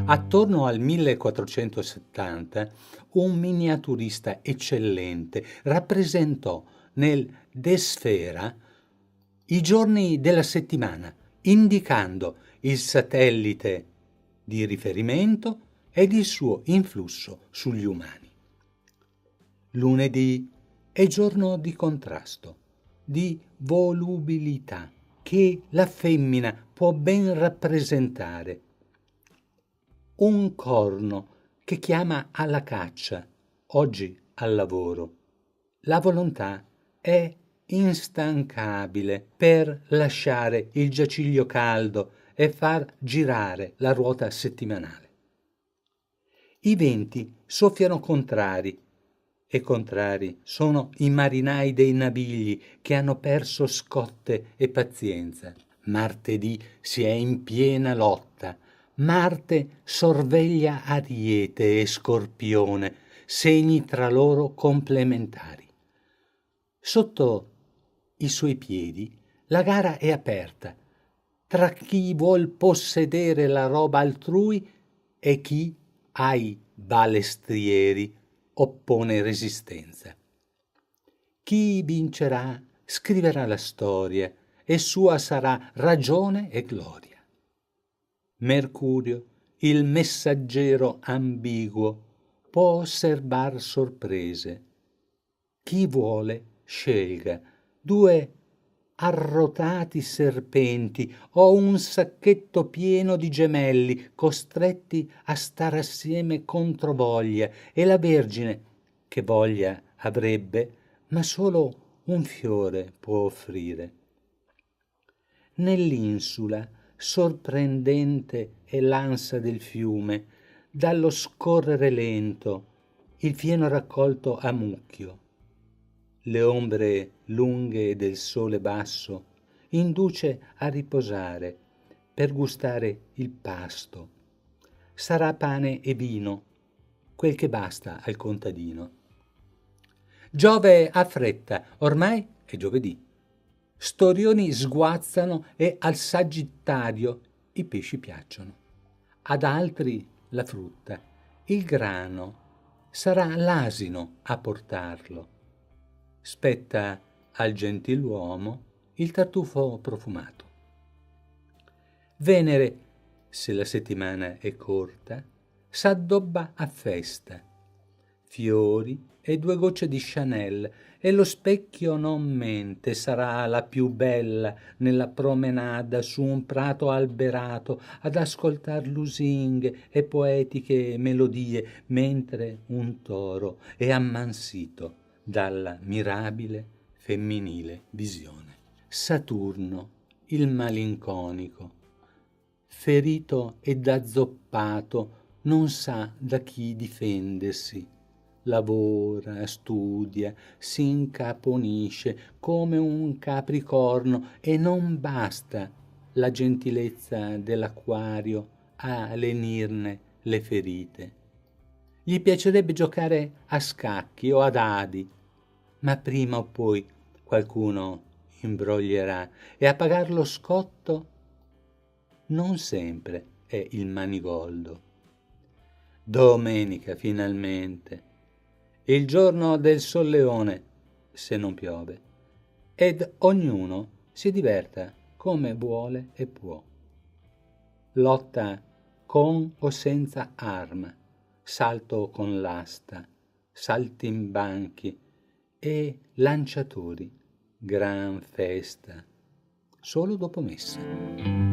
Attorno al 1470 un miniaturista eccellente rappresentò nel De Sfera i giorni della settimana, indicando il satellite di riferimento ed il suo influsso sugli umani. Lunedì è giorno di contrasto, di volubilità, che la femmina può ben rappresentare. Un corno che chiama alla caccia, oggi al lavoro. La volontà è instancabile per lasciare il giaciglio caldo e far girare la ruota settimanale. I venti soffiano contrari, e contrari sono i marinai dei navigli che hanno perso scotte e pazienza. Martedì si è in piena lotta. Marte sorveglia Ariete e Scorpione, segni tra loro complementari. Sotto i suoi piedi la gara è aperta tra chi vuol possedere la roba altrui e chi ai balestrieri oppone resistenza. Chi vincerà scriverà la storia e sua sarà ragione e gloria. Mercurio, il messaggero ambiguo, può osservar sorprese. Chi vuole scelga 2 arrotati serpenti o un sacchetto pieno di gemelli costretti a star assieme contro voglia, e la Vergine, che voglia avrebbe, ma solo un fiore può offrire. Nell'insula sorprendente è l'ansa del fiume, dallo scorrere lento, il fieno raccolto a mucchio. Le ombre lunghe del sole basso induce a riposare per gustare il pasto. Sarà pane e vino, quel che basta al contadino. Giove ha fretta, ormai è giovedì. Storioni sguazzano e al Sagittario i pesci piacciono. Ad altri la frutta, il grano, sarà l'asino a portarlo. Spetta al gentiluomo il tartufo profumato. Venere, se la settimana è corta, s'addobba a festa. Fiori e 2 gocce di Chanel, e lo specchio non mente, sarà la più bella nella promenada su un prato alberato ad ascoltar lusinghe e poetiche melodie, mentre un toro è ammansito dalla mirabile femminile visione. Saturno, il malinconico, ferito ed azzoppato, non sa da chi difendersi. Lavora, studia, si incaponisce come un capricorno, e non basta la gentilezza dell'acquario a lenirne le ferite. Gli piacerebbe giocare a scacchi o a dadi, ma prima o poi qualcuno imbroglierà, e a pagar lo scotto non sempre è il manigoldo. Domenica finalmente, il giorno del solleone, se non piove, ed ognuno si diverta come vuole e può. Lotta con o senza arma, salto con l'asta, saltimbanchi e lanciatori, gran festa, solo dopo messa.